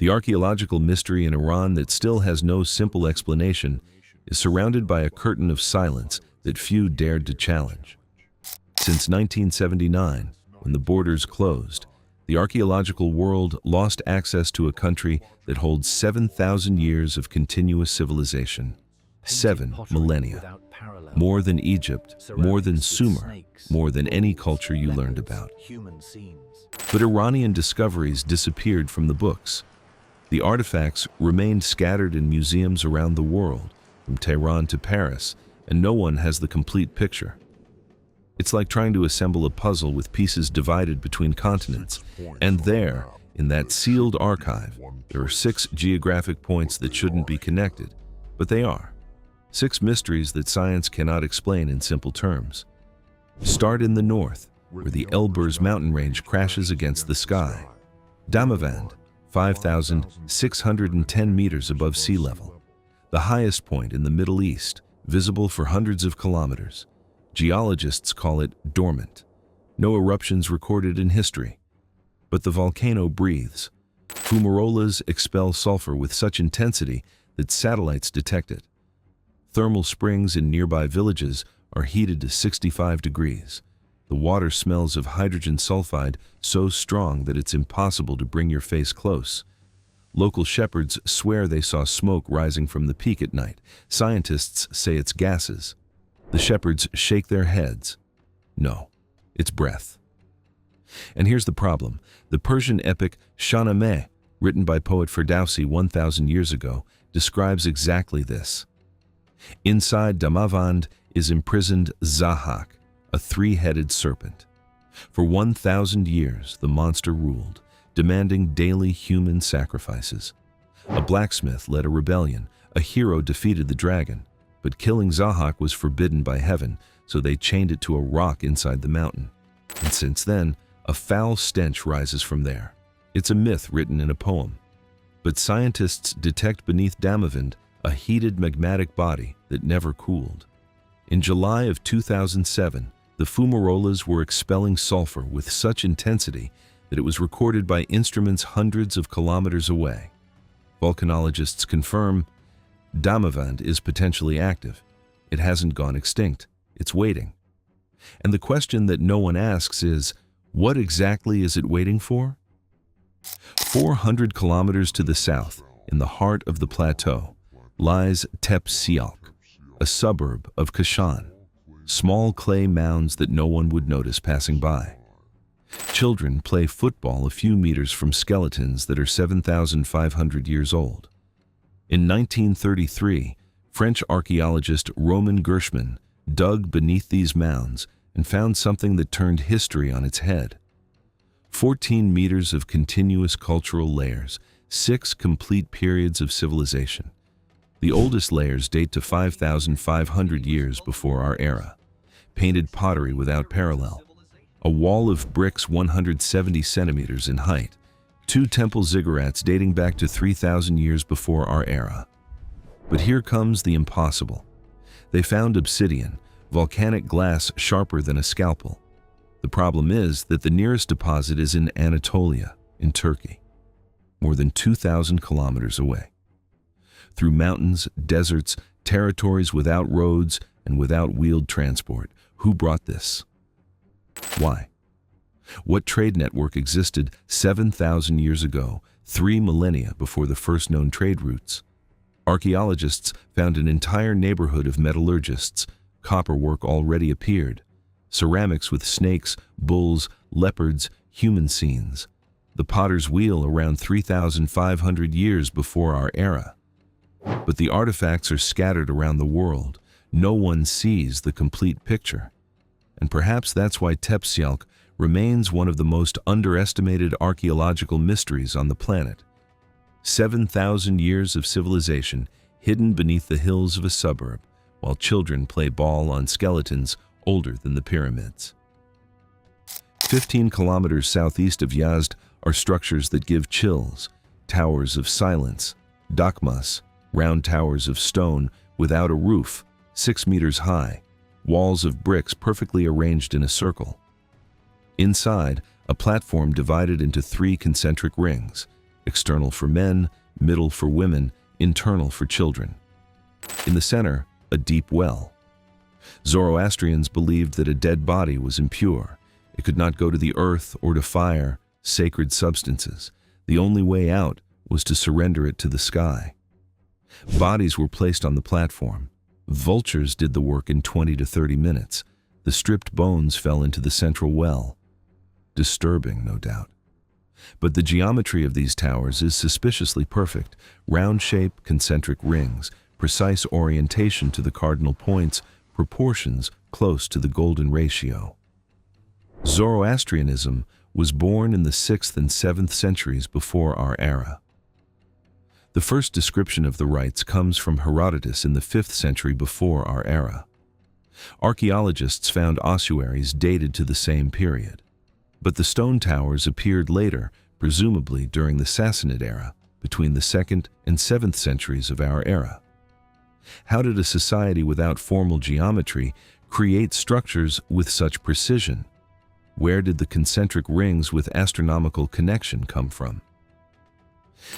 The archaeological mystery in Iran that still has no simple explanation is surrounded by a curtain of silence that few dared to challenge. Since 1979, when the borders closed, the archaeological world lost access to a country that holds 7,000 years of continuous civilization. 7 millennia. More than Egypt, more than Sumer, more than any culture you learned about. But Iranian discoveries disappeared from the books. The artifacts remained scattered in museums around the world, from Tehran to Paris, and no one has the complete picture. It's like trying to assemble a puzzle with pieces divided between continents. And there, in that sealed archive, there are 6 geographic points that shouldn't be connected, but they are. 6 mysteries that science cannot explain in simple terms. Start in the north, where the Elburz mountain range crashes against the sky. Damavand, 5,610 meters above sea level. The highest point in the Middle East, visible for hundreds of kilometers. Geologists call it dormant. No eruptions recorded in history. But the volcano breathes. Fumarolas expel sulfur with such intensity that satellites detect it. Thermal springs in nearby villages are heated to 65 degrees. The water smells of hydrogen sulfide so strong that it's impossible to bring your face close. Local shepherds swear they saw smoke rising from the peak at night. Scientists say it's gases. The shepherds shake their heads. No, it's breath. And here's the problem. The Persian epic Shahnameh, written by poet Ferdowsi 1,000 years ago, describes exactly this. Inside Damavand is imprisoned Zahak, a 3-headed serpent. For 1,000 years, the monster ruled, demanding daily human sacrifices. A blacksmith led a rebellion. A hero defeated the dragon. But killing Zahak was forbidden by heaven, so they chained it to a rock inside the mountain. And since then, a foul stench rises from there. It's a myth written in a poem. But scientists detect beneath Damavand a heated magmatic body that never cooled. In July of 2007, the fumarolas were expelling sulfur with such intensity that it was recorded by instruments hundreds of kilometers away. Volcanologists confirm Damavand is potentially active. It hasn't gone extinct. It's waiting. And the question that no one asks is, what exactly is it waiting for? 400 kilometers to the south, in the heart of the plateau, lies Tepsialk, a suburb of Kashan. Small clay mounds that no one would notice passing by. Children play football a few meters from skeletons that are 7,500 years old. In 1933, French archaeologist Roman Gershman dug beneath these mounds and found something that turned history on its head. 14 meters of continuous cultural layers, 6 complete periods of civilization. The oldest layers date to 5,500 years before our era. Painted pottery without parallel. A wall of bricks 170 centimeters in height. 2 temple ziggurats dating back to 3,000 years before our era. But here comes the impossible. They found obsidian, volcanic glass sharper than a scalpel. The problem is that the nearest deposit is in Anatolia, in Turkey, more than 2,000 kilometers away. Through mountains, deserts, territories without roads, and without wheeled transport. Who brought this? Why? What trade network existed 7,000 years ago, 3 millennia before the first known trade routes? Archaeologists found an entire neighborhood of metallurgists. Copperwork already appeared. Ceramics with snakes, bulls, leopards, human scenes. The potter's wheel around 3,500 years before our era. But the artifacts are scattered around the world. No one sees the complete picture. And perhaps that's why Tepsialk remains one of the most underestimated archaeological mysteries on the planet. 7,000 years of civilization hidden beneath the hills of a suburb, while children play ball on skeletons older than the pyramids. 15 kilometers southeast of Yazd are structures that give chills, towers of silence, dakmas, round towers of stone without a roof, 6 meters high, walls of bricks perfectly arranged in a circle. Inside, a platform divided into 3 concentric rings, external for men, middle for women, internal for children. In the center, a deep well. Zoroastrians believed that a dead body was impure. It could not go to the earth or to fire, sacred substances. The only way out was to surrender it to the sky. Bodies were placed on the platform. Vultures did the work in 20 to 30 minutes. The stripped bones fell into the central well. Disturbing, no doubt. But the geometry of these towers is suspiciously perfect. Round shape, concentric rings, precise orientation to the cardinal points, proportions close to the golden ratio. Zoroastrianism was born in the 6th and 7th centuries before our era. The first description of the rites comes from Herodotus in the 5th century before our era. Archaeologists found ossuaries dated to the same period. But the stone towers appeared later, presumably during the Sassanid era, between the 2nd and 7th centuries of our era. How did a society without formal geometry create structures with such precision? Where did the concentric rings with astronomical connection come from?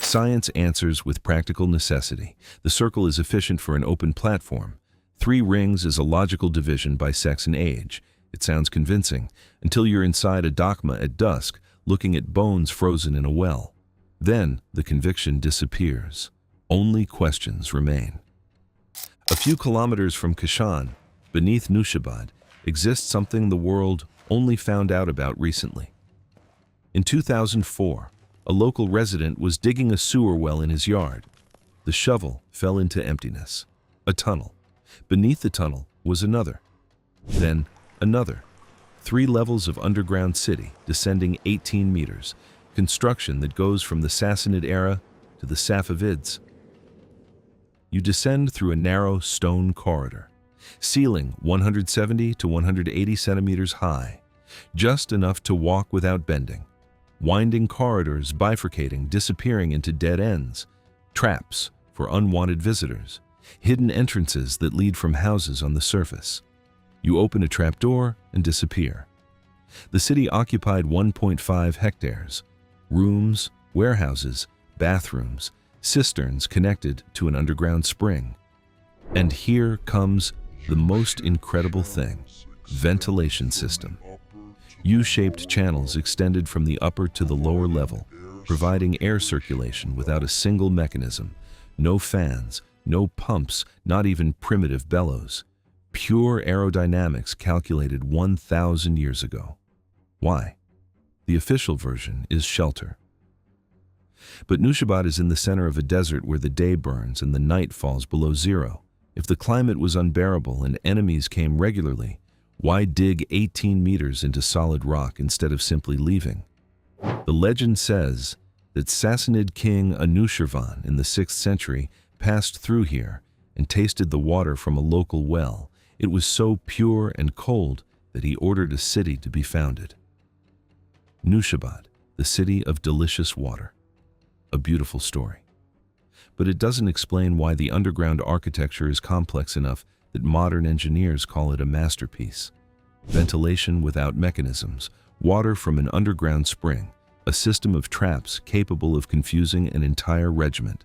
Science answers with practical necessity. The circle is efficient for an open platform. 3 rings is a logical division by sex and age. It sounds convincing, until you're inside a dakma at dusk, looking at bones frozen in a well. Then the conviction disappears. Only questions remain. A few kilometers from Kashan, beneath Nushabad, exists something the world only found out about recently. In 2004, a local resident was digging a sewer well in his yard. The shovel fell into emptiness. A tunnel. Beneath the tunnel was another. Then another. 3 levels of underground city, descending 18 meters. Construction that goes from the Sassanid era to the Safavids. You descend through a narrow stone corridor, ceiling 170 to 180 centimeters high, just enough to walk without bending. Winding corridors bifurcating, disappearing into dead ends, traps for unwanted visitors, hidden entrances that lead from houses on the surface. You open a trapdoor and disappear. The city occupied 1.5 hectares. Rooms, warehouses, bathrooms, cisterns connected to an underground spring. And here comes the most incredible thing: ventilation system. U-shaped channels extended from the upper to the lower level, providing air circulation without a single mechanism. No fans, no pumps, not even primitive bellows. Pure aerodynamics calculated 1,000 years ago. Why? The official version is shelter. But Nushabad is in the center of a desert where the day burns and the night falls below zero. If the climate was unbearable and enemies came regularly, why dig 18 meters into solid rock instead of simply leaving? The legend says that Sassanid king Anushirvan in the 6th century passed through here and tasted the water from a local well. It was so pure and cold that he ordered a city to be founded. Nushabad, the city of delicious water. A beautiful story. But it doesn't explain why the underground architecture is complex enough that modern engineers call it a masterpiece. Ventilation without mechanisms, water from an underground spring, a system of traps capable of confusing an entire regiment,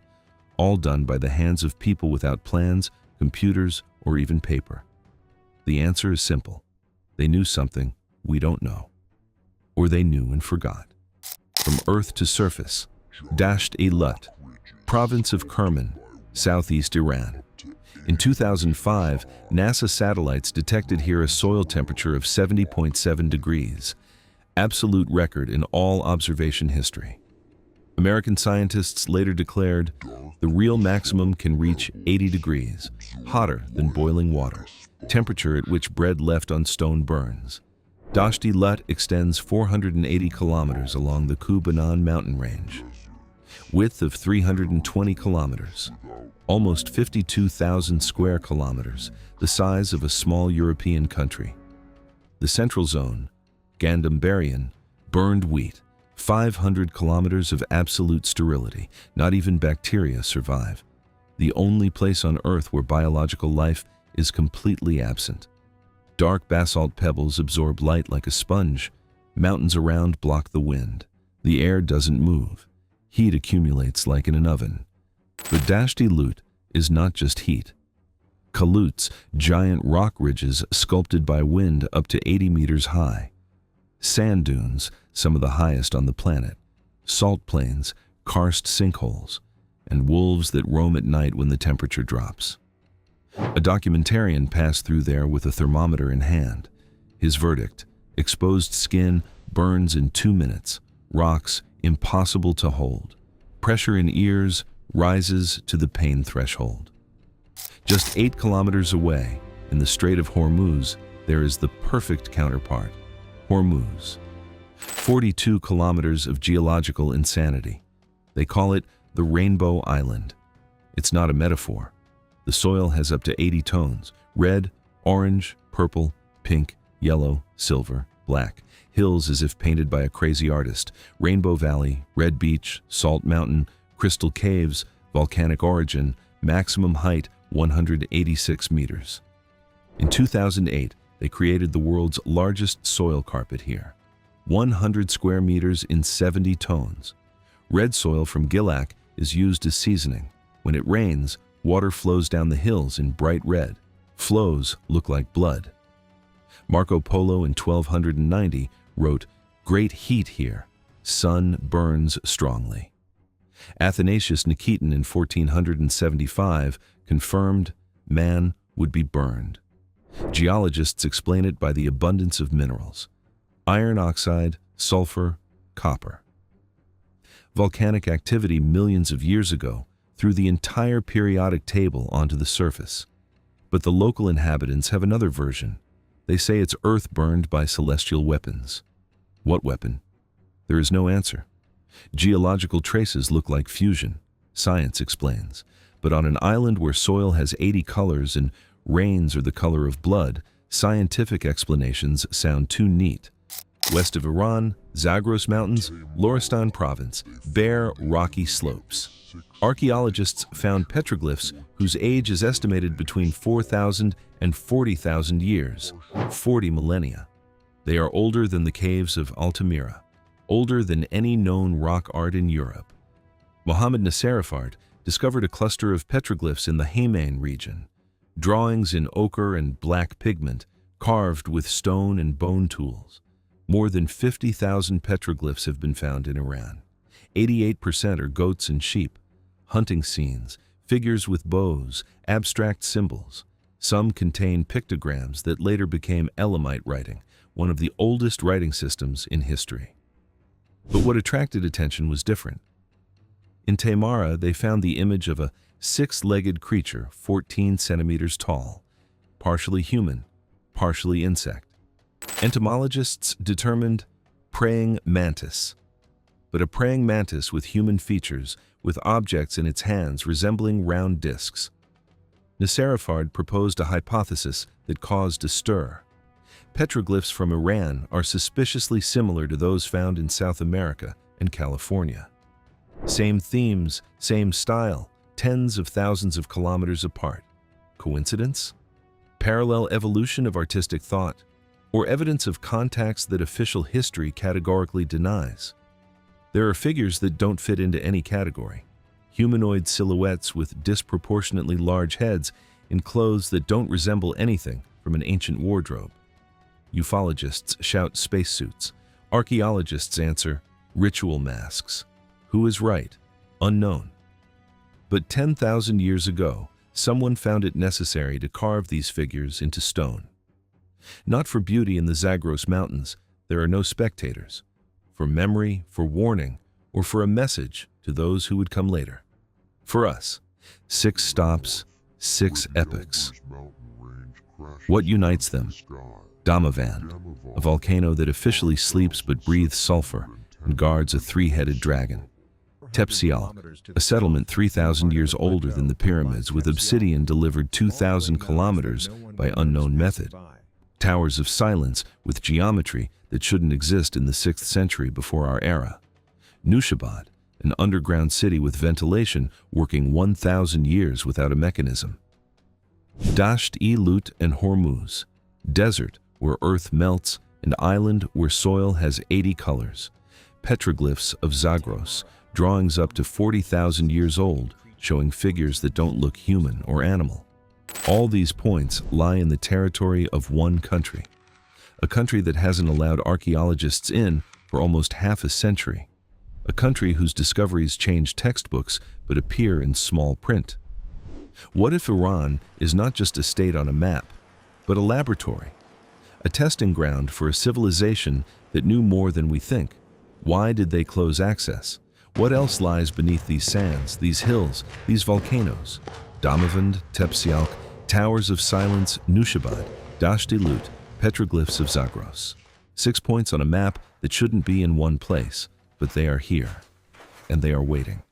all done by the hands of people without plans, computers, or even paper. The answer is simple. They knew something we don't know. Or they knew and forgot. From earth to surface, Dasht-e-Lut, province of Kerman, southeast Iran. In 2005, NASA satellites detected here a soil temperature of 70.7 degrees, absolute record in all observation history. American scientists later declared the real maximum can reach 80 degrees, hotter than boiling water, temperature at which bread left on stone burns. Dasht-e-Lut extends 480 kilometers along the Kubanan mountain range. Width of 320 kilometers, almost 52,000 square kilometers, the size of a small European country. The central zone, Gandambarian, burned wheat, 500 kilometers of absolute sterility. Not even bacteria survive. The only place on Earth where biological life is completely absent. Dark basalt pebbles absorb light like a sponge. Mountains around block the wind. The air doesn't move. Heat accumulates like in an oven. But Dasht-i-Lut is not just heat. Kalut's, giant rock ridges sculpted by wind up to 80 meters high. Sand dunes, some of the highest on the planet. Salt plains, karst sinkholes, and wolves that roam at night when the temperature drops. A documentarian passed through there with a thermometer in hand. His verdict: exposed skin burns in 2 minutes, rocks impossible to hold. Pressure in ears rises to the pain threshold. Just 8 kilometers away, in the Strait of Hormuz, there is the perfect counterpart, Hormuz. 42 kilometers of geological insanity. They call it the Rainbow Island. It's not a metaphor. The soil has up to 80 tones: red, orange, purple, pink, yellow, silver, black. Hills as if painted by a crazy artist. Rainbow Valley, Red Beach, Salt Mountain, Crystal Caves, volcanic origin, maximum height 186 meters. In 2008, they created the world's largest soil carpet here. 100 square meters in 70 tones. Red soil from Gilak is used as seasoning. When it rains, water flows down the hills in bright red. Flows look like blood. Marco Polo in 1290 wrote, "Great heat here. Sun burns strongly." Athanasius Nikitin in 1475 confirmed man would be burned. Geologists explain it by the abundance of minerals: iron oxide, sulfur, copper. Volcanic activity millions of years ago threw the entire periodic table onto the surface. But the local inhabitants have another version. They say it's earth burned by celestial weapons. What weapon? There is no answer. Geological traces look like fusion, science explains. But on an island where soil has 80 colors and rains are the color of blood, scientific explanations sound too neat. West of Iran, Zagros Mountains, Lorestan Province, bare, rocky slopes. Archaeologists found petroglyphs whose age is estimated between 4,000 and 40,000 years, 40 millennia. They are older than the caves of Altamira, older than any known rock art in Europe. Mohammed Nasserifard discovered a cluster of petroglyphs in the Hamain region, drawings in ochre and black pigment, carved with stone and bone tools. More than 50,000 petroglyphs have been found in Iran. 88% are goats and sheep, hunting scenes, figures with bows, abstract symbols. Some contain pictograms that later became Elamite writing, one of the oldest writing systems in history. But what attracted attention was different. In Taimara, they found the image of a 6-legged creature 14 centimeters tall, partially human, partially insect. Entomologists determined praying mantis. But a praying mantis with human features, with objects in its hands resembling round discs. Nasserifard proposed a hypothesis that caused a stir. Petroglyphs from Iran are suspiciously similar to those found in South America and California. Same themes, same style, tens of thousands of kilometers apart. Coincidence? Parallel evolution of artistic thought? Or evidence of contacts that official history categorically denies? There are figures that don't fit into any category. Humanoid silhouettes with disproportionately large heads in clothes that don't resemble anything from an ancient wardrobe. Ufologists shout spacesuits. Archaeologists answer ritual masks. Who is right? Unknown. But 10,000 years ago, someone found it necessary to carve these figures into stone. Not for beauty in the Zagros Mountains, there are no spectators. For memory, for warning, or for a message to those who would come later. For us, 6 stops, 6 epochs. What unites them? Damavand, a volcano that officially sleeps but breathes sulfur and guards a 3-headed dragon. Tepsial, a settlement 3,000 years older than the pyramids with obsidian delivered 2,000 kilometers by unknown method. Towers of silence with geometry that shouldn't exist in the 6th century before our era. Nushabad, an underground city with ventilation working 1,000 years without a mechanism. Dasht-i-Lut and Hormuz, desert where earth melts, an island where soil has 80 colors. Petroglyphs of Zagros, drawings up to 40,000 years old, showing figures that don't look human or animal. All these points lie in the territory of one country, a country that hasn't allowed archaeologists in for almost half a century, a country whose discoveries change textbooks but appear in small print. What if Iran is not just a state on a map, but a laboratory, a testing ground for a civilization that knew more than we think? Why did they close access? What else lies beneath these sands, these hills, these volcanoes? Damavand, Tepsialk, Towers of Silence, Nushabad, Dashti Lut, petroglyphs of Zagros. 6 points on a map that shouldn't be in one place, but they are here, and they are waiting.